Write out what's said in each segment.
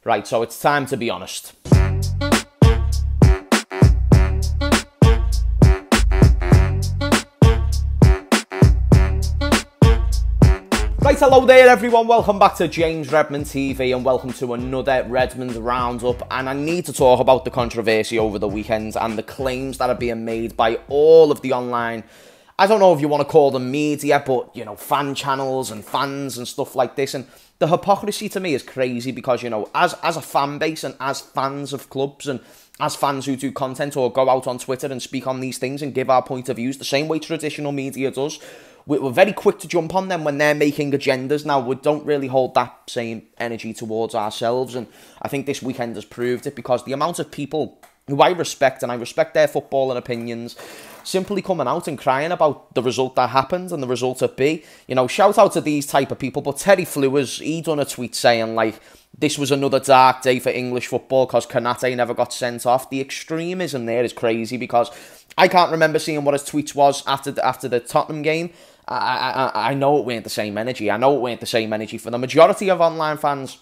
Right, so it's time to be honest. Right, hello there everyone, welcome back to James Redmond TV and welcome to another Redmond Roundup. And I need to talk about the controversy over the weekend and the claims that are being made by all of the online, I don't know if you want to call them media, but, you know, fan channels and fans and stuff like this. And the hypocrisy to me is crazy because, you know, as a fan base and as fans of clubs and as fans who do content or go out on Twitter and speak on these things and give our point of views the same way traditional media does, we're very quick to jump on them when they're making agendas. Now, we don't really hold that same energy towards ourselves, and I think this weekend has proved it because the amount of people who I respect, and I respect their footballing opinions, simply coming out and crying about the result that happened and the result at B. You know, shout out to these type of people, but Terry Flewers, he done a tweet saying, like, this was another dark day for English football because Konate never got sent off. The extremism there is crazy because I can't remember seeing what his tweets was after the Tottenham game. I know it weren't the same energy. I know it weren't the same energy for the majority of online fans.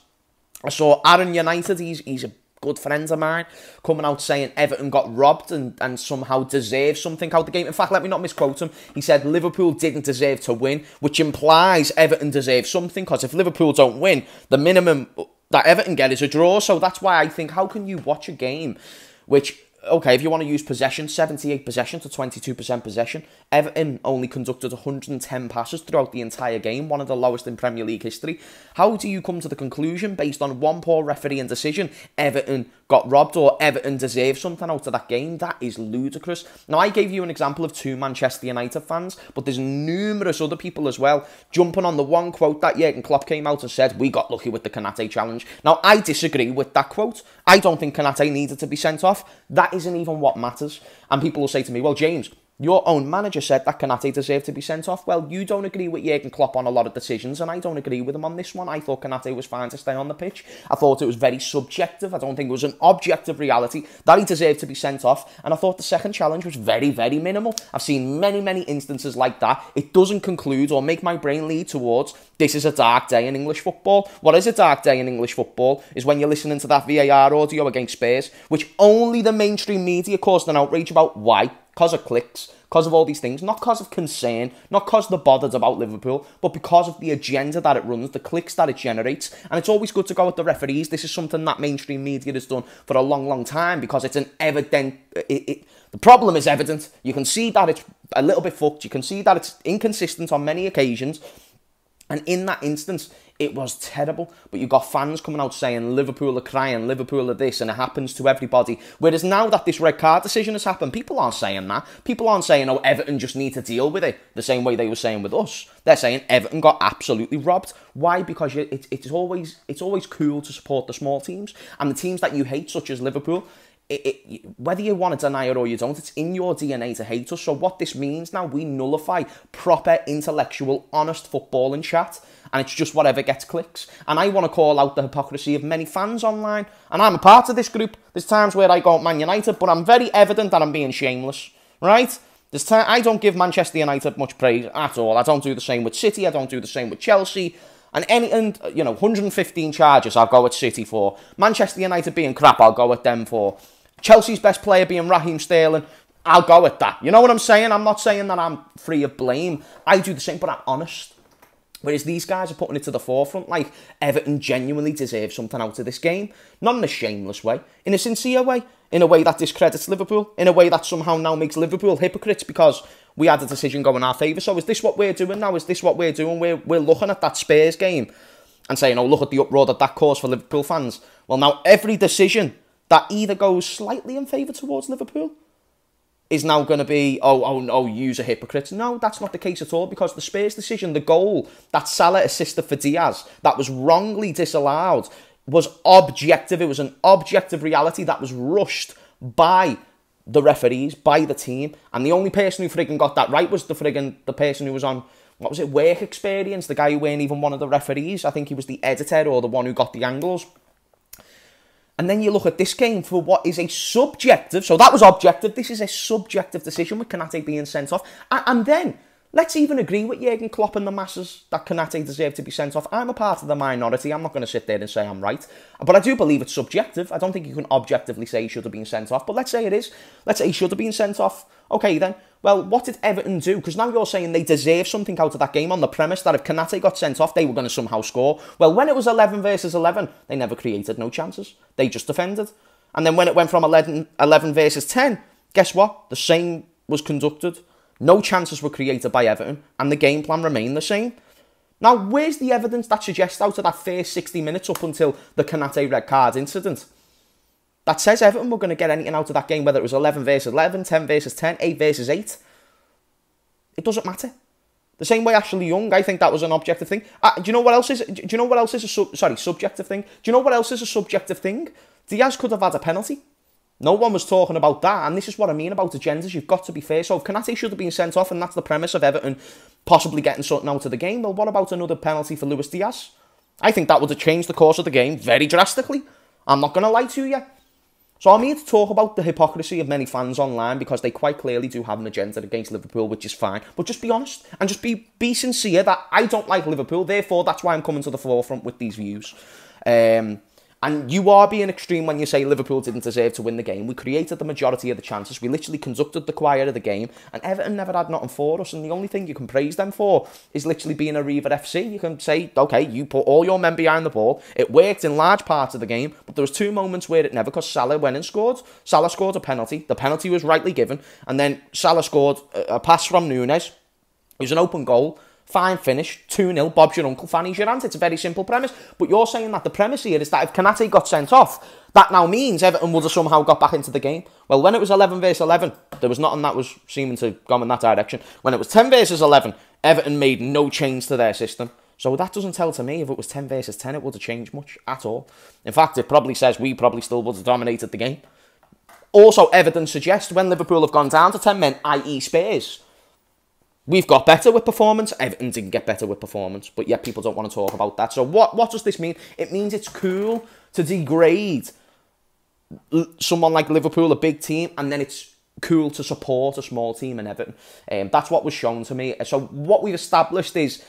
I saw Aaron United, he's a good friend of mine, coming out saying Everton got robbed and somehow deserved something out the game. In fact, let me not misquote him. He said Liverpool didn't deserve to win, which implies Everton deserves something, because if Liverpool don't win, the minimum that Everton get is a draw. So that's why I think, how can you watch a game which, okay, if you want to use possession, 78 possession to 22% possession. Everton only conducted 110 passes throughout the entire game, one of the lowest in Premier League history. How do you come to the conclusion, based on one poor refereeing decision, Everton got robbed or Everton deserved something out of that game? That is ludicrous. Now, I gave you an example of 2 Manchester United fans, but there's numerous other people as well jumping on the one quote that Jurgen Klopp came out and said, we got lucky with the Konate challenge. Now, I disagree with that quote. I don't think Konate needed to be sent off. That isn't even what matters. And people will say to me, well, James, your own manager said that Konate deserved to be sent off. Well, you don't agree with Jurgen Klopp on a lot of decisions, and I don't agree with him on this one. I thought Konate was fine to stay on the pitch. I thought it was very subjective. I don't think it was an objective reality that he deserved to be sent off. And I thought the second challenge was very, very minimal. I've seen many, many instances like that. It doesn't conclude or make my brain lead towards, this is a dark day in English football. What is a dark day in English football is when you're listening to that VAR audio against Spurs, which only the mainstream media caused an outrage about. Why? Because of clicks, because of all these things, not because of concern, not because they're bothered about Liverpool, but because of the agenda that it runs, the clicks that it generates. And it's always good to go at the referees. This is something that mainstream media has done for a long, long time, because it's an evident... the problem is evident. You can see that it's a little bit fucked. You can see that it's inconsistent on many occasions. And in that instance, it was terrible. But you got fans coming out saying Liverpool are crying, Liverpool are this, and it happens to everybody. Whereas now that this red card decision has happened, people aren't saying that. People aren't saying, oh, Everton just need to deal with it the same way they were saying with us. They're saying Everton got absolutely robbed. Why? Because it's always cool to support the small teams. And the teams that you hate, such as Liverpool, whether you want to deny it or you don't, it's in your DNA to hate us. So what this means now, we nullify proper, intellectual, honest footballing chat, and it's just whatever gets clicks. And I want to call out the hypocrisy of many fans online, and I'm a part of this group. There's times where I go Man United, but I'm very evident that I'm being shameless, right? I don't give Manchester United much praise at all. I don't do the same with City. I don't do the same with Chelsea. And 115 charges I'll go at City for. Manchester United being crap, I'll go at them for. Chelsea's best player being Raheem Sterling, I'll go at that. You know what I'm saying? I'm not saying that I'm free of blame. I do the same, but I'm honest. Whereas these guys are putting it to the forefront, like Everton genuinely deserve something out of this game. Not in a shameless way, in a sincere way, in a way that discredits Liverpool, in a way that somehow now makes Liverpool hypocrites because we had a decision go in our favour. So is this what we're doing now? Is this what we're doing? We're looking at that Spurs game and saying, oh, look at the uproar that caused for Liverpool fans. Well, now every decision that either goes slightly in favour towards Liverpool is now going to be, oh, you're a hypocrite. No, that's not the case at all, because the Spurs decision, the goal that Salah assisted for Diaz, that was wrongly disallowed, was objective. It was an objective reality that was rushed by the referees, by the team. And the only person who friggin' got that right was the person who was on, what was it, work experience, the guy who weren't even one of the referees. I think he was the editor or the one who got the angles. And then you look at this game for what is a subjective, so that was objective, this is a subjective decision with Konate being sent off. And then, Let's even agree with Jurgen Klopp and the masses that Konate deserved to be sent off. I'm a part of the minority. I'm not going to sit there and say I'm right. But I do believe it's subjective. I don't think you can objectively say he should have been sent off. But let's say it is. Let's say he should have been sent off. Okay, then. Well, what did Everton do? Because now you're saying they deserve something out of that game on the premise that if Konate got sent off, they were going to somehow score. Well, when it was 11 versus 11, they never created no chances. They just defended. And then when it went from 11 versus 10, guess what? The same was conducted. No chances were created by Everton, and the game plan remained the same. Now, where's the evidence that suggests out of that first 60 minutes up until the Konate red card incident that says Everton were going to get anything out of that game, whether it was 11 versus 11, 10 versus 10, 8 versus 8? It doesn't matter. The same way Ashley Young, I think that was an objective thing. Do you know what else is? Do you know what else is a subjective thing? Do you know what else is a subjective thing? Diaz could have had a penalty. No one was talking about that, and this is what I mean about agendas. You've got to be fair. So if Konate should have been sent off, and that's the premise of Everton possibly getting something out of the game, well, what about another penalty for Luis Diaz? I think that would have changed the course of the game very drastically. I'm not going to lie to you. So I'm here to talk about the hypocrisy of many fans online, because they quite clearly do have an agenda against Liverpool, which is fine. But just be honest, and just be sincere that I don't like Liverpool, therefore that's why I'm coming to the forefront with these views. And you are being extreme when you say Liverpool didn't deserve to win the game. We created the majority of the chances. We literally conducted the quiet of the game. And Everton never had nothing for us. And the only thing you can praise them for is literally being a River FC. You can say, okay, you put all your men behind the ball. It worked in large parts of the game. But there was 2 moments where it never, because Salah went and scored. Salah scored a penalty. The penalty was rightly given. And then Salah scored a pass from Nunes. It was an open goal. Fine finish, 2-0, Bob's your uncle, Fanny's your aunt. It's a very simple premise. But you're saying that the premise here is that if Konate got sent off, that now means Everton would have somehow got back into the game. Well, when it was 11 versus 11, there was nothing that was seeming to go in that direction. When it was 10 versus 11, Everton made no change to their system. So that doesn't tell to me if it was 10 versus 10, it would have changed much at all. In fact, it probably says we probably still would have dominated the game. Also, evidence suggests when Liverpool have gone down to 10 men, i.e. Spurs, we've got better with performance. Everton didn't get better with performance, but yet people don't want to talk about that. So what does this mean? It means it's cool to degrade someone like Liverpool, a big team, and then it's cool to support a small team in Everton. That's what was shown to me. So what we've established is,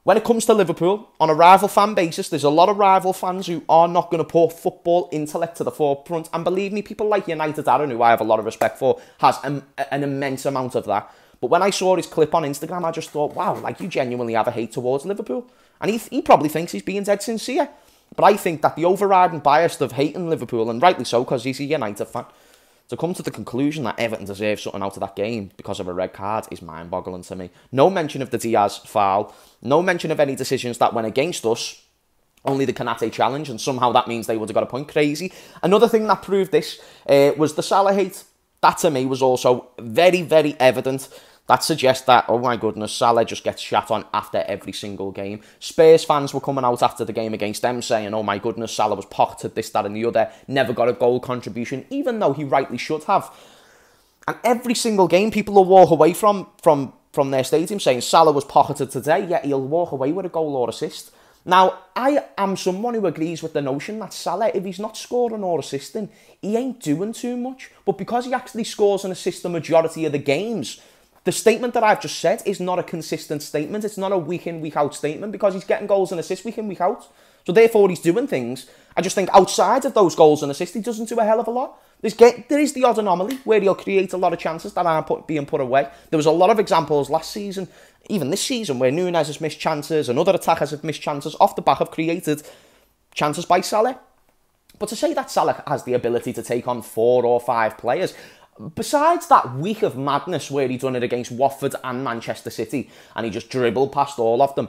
when it comes to Liverpool, on a rival fan basis, there's a lot of rival fans who are not going to put football intellect to the forefront. And believe me, people like United Aaron, who I have a lot of respect for, has an immense amount of that. But when I saw his clip on Instagram, I just thought, wow, like, you genuinely have a hate towards Liverpool. And he probably thinks he's being dead sincere. But I think that the overriding bias of hating Liverpool, and rightly so, because he's a United fan, to come to the conclusion that Everton deserves something out of that game because of a red card is mind-boggling to me. No mention of the Diaz foul. No mention of any decisions that went against us. Only the Konate challenge, and somehow that means they would have got a point. Crazy. Another thing that proved this was the Salah hate. That, to me, was also very, very evident. That suggests that, oh my goodness, Salah just gets shat on after every single game. Spurs fans were coming out after the game against them saying, oh my goodness, Salah was pocketed, this, that and the other, never got a goal contribution, even though he rightly should have. And every single game, people will walk away from their stadium saying Salah was pocketed today, yet he'll walk away with a goal or assist. Now, I am someone who agrees with the notion that Salah, if he's not scoring or assisting, he ain't doing too much. But because he actually scores and assists the majority of the games, the statement that I've just said is not a consistent statement. It's not a week in, week out statement, because he's getting goals and assists week in, week out. So therefore, he's doing things. I just think outside of those goals and assists, he doesn't do a hell of a lot. There is the odd anomaly where he'll create a lot of chances that aren't being put away. There was a lot of examples last season, even this season, where Nunes has missed chances and other attackers have missed chances off the back of created chances by Salah. But to say that Salah has the ability to take on 4 or 5 players, besides that week of madness where he done it against Watford and Manchester City and he just dribbled past all of them,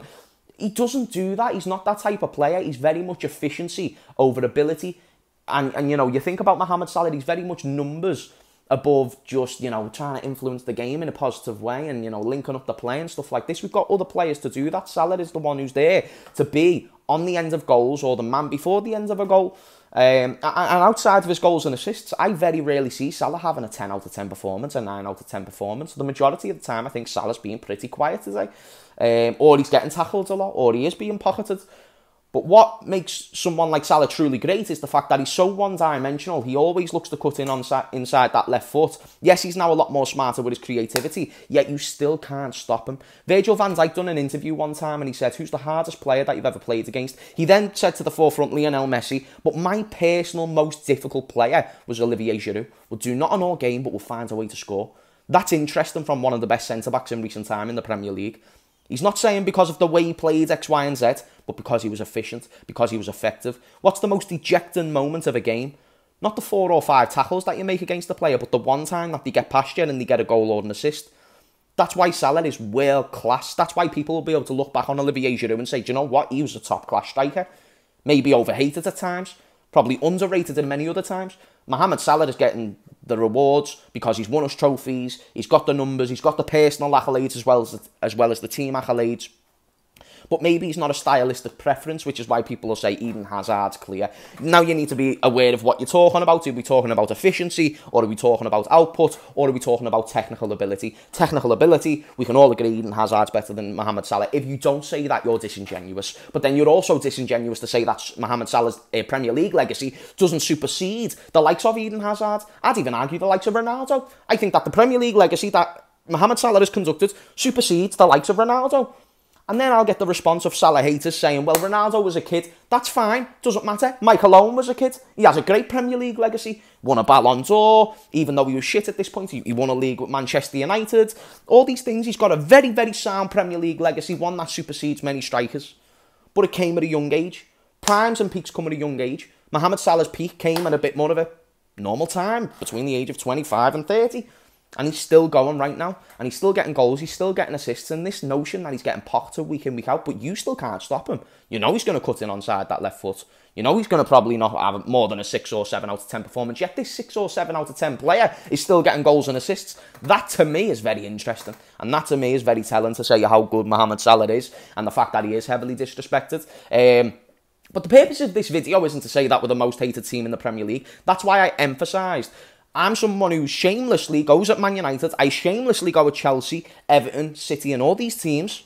he doesn't do that. He's not that type of player. He's very much efficiency over ability. And you know, you think about Mohamed Salah, he's very much numbers above just, you know, trying to influence the game in a positive way and, you know, linking up the play and stuff like this. We've got other players to do that. Salah is the one who's there to be on the end of goals or the man before the end of a goal. And outside of his goals and assists, I very rarely see Salah having a 10 out of 10 performance, a 9 out of 10 performance. The majority of the time, I think Salah's being pretty quiet today. Or he's getting tackled a lot, or he is being pocketed. But what makes someone like Salah truly great is the fact that he's so one-dimensional. He always looks to cut in on inside that left foot. Yes, he's now a lot more smarter with his creativity, yet you still can't stop him. Virgil van Dijk done an interview one time and he said, who's the hardest player that you've ever played against? He then said to the forefront, Lionel Messi, but my personal most difficult player was Olivier Giroud. We'll do not an all game, but we'll find a way to score. That's interesting from one of the best centre-backs in recent time in the Premier League. He's not saying because of the way he played X, Y and Z, but because he was efficient, because he was effective. What's the most ejecting moment of a game? Not the 4 or 5 tackles that you make against the player, but the one time that they get past you and they get a goal or an assist. That's why Salah is world class. That's why people will be able to look back on Olivier Giroud and say, do you know what? He was a top class striker. Maybe overhated at times, probably underrated in many other times. Mohamed Salah is getting the rewards because he's won us trophies, he's got the numbers, he's got the personal accolades as well as the team accolades. But maybe he's not a stylistic preference, which is why people will say Eden Hazard's clear. Now you need to be aware of what you're talking about. Are we talking about efficiency, or are we talking about output, or are we talking about technical ability? Technical ability, we can all agree Eden Hazard's better than Mohamed Salah. If you don't say that, you're disingenuous. But then you're also disingenuous to say that Mohamed Salah's Premier League legacy doesn't supersede the likes of Eden Hazard. I'd even argue the likes of Ronaldo. I think that the Premier League legacy that Mohamed Salah has conducted supersedes the likes of Ronaldo. And then I'll get the response of Salah haters saying, well, Ronaldo was a kid. That's fine. Doesn't matter. Michael Owen was a kid. He has a great Premier League legacy. Won a Ballon d'Or. Even though he was shit at this point, he won a league with Manchester United. All these things. He's got a very, very sound Premier League legacy. One that supersedes many strikers. But it came at a young age. Primes and peaks come at a young age. Mohamed Salah's peak came at a bit more of a normal time. Between the age of 25 and 30. And he's still going right now. And he's still getting goals. He's still getting assists. And this notion that he's getting pocketed week in, week out, but you still can't stop him. You know he's going to cut in onside that left foot. You know he's going to probably not have more than a 6 or 7 out of 10 performance. Yet this 6 or 7 out of 10 player is still getting goals and assists. That to me is very interesting. And that to me is very telling to say how good Mohamed Salah is. And the fact that he is heavily disrespected. But the purpose of this video isn't to say that we're the most hated team in the Premier League. That's why I emphasised I'm someone who shamelessly goes at Man United. I shamelessly go at Chelsea, Everton, City and all these teams.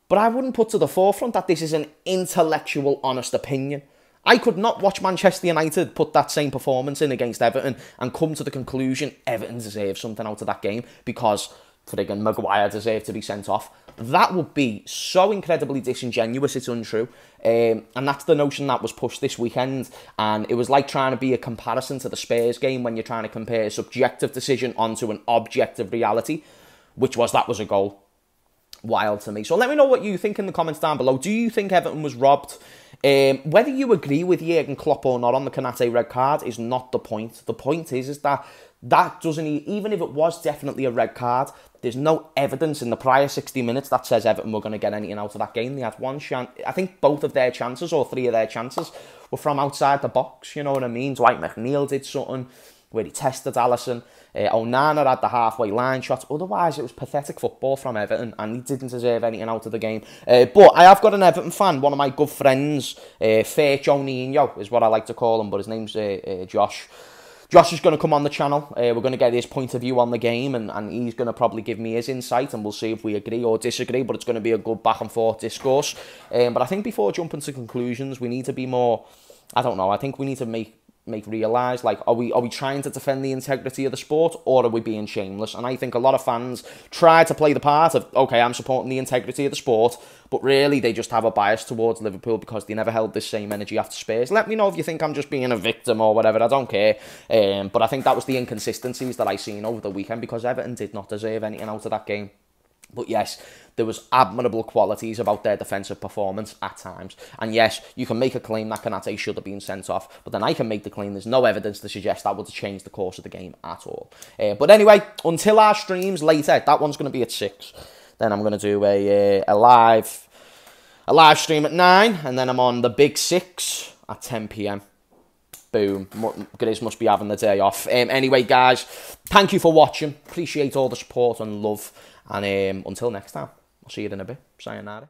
But I wouldn't put to the forefront that this is an intellectual, honest opinion. I could not watch Manchester United put that same performance in against Everton and come to the conclusion Everton deserves something out of that game because friggin' Maguire deserved to be sent off. That would be so incredibly disingenuous, it's untrue. And that's the notion that was pushed this weekend. And it was like trying to be a comparison to the Spurs game when you're trying to compare a subjective decision onto an objective reality, which was that was a goal. Wild to me. So let me know what you think in the comments down below. Do you think Everton was robbed? Whether you agree with Jurgen Klopp or not on the Konate red card is not the point. The point is that doesn't, even if it was definitely a red card, there's no evidence in the prior 60 minutes that says Everton were going to get anything out of that game. They had one chance. I think both of their chances, or 3 of their chances, were from outside the box. You know what I mean? Dwight McNeil did something where he tested Alisson. Onana had the halfway line shot. Otherwise, it was pathetic football from Everton, and he didn't deserve anything out of the game. But I have got an Everton fan, one of my good friends, Fercho Nino is what I like to call him, but his name's Josh. Josh is going to come on the channel. We're going to get his point of view on the game, and he's going to probably give me his insight, and we'll see if we agree or disagree, but it's going to be a good back and forth discourse. But I think before jumping to conclusions, we need to be more, I don't know, I think we need to make realise, like, are we trying to defend the integrity of the sport, or are we being shameless? And I think a lot of fans try to play the part of, okay, I'm supporting the integrity of the sport, but really they just have a bias towards Liverpool because they never held this same energy after Spurs. Let me know if you think I'm just being a victim or whatever, I don't care. But I think that was the inconsistencies that I seen over the weekend, because Everton did not deserve anything out of that game. But yes, there was admirable qualities about their defensive performance at times. And yes, you can make a claim that Konate should have been sent off, but then I can make the claim there's no evidence to suggest that would have changed the course of the game at all. But anyway, until our streams later, that one's going to be at 6. Then I'm going to do a live stream at 9, and then I'm on the big 6 at 10 PM. Boom. Grizz must be having the day off. Anyway, guys, thank you for watching. Appreciate all the support and love. And until next time, I'll see you in a bit. Sayonara.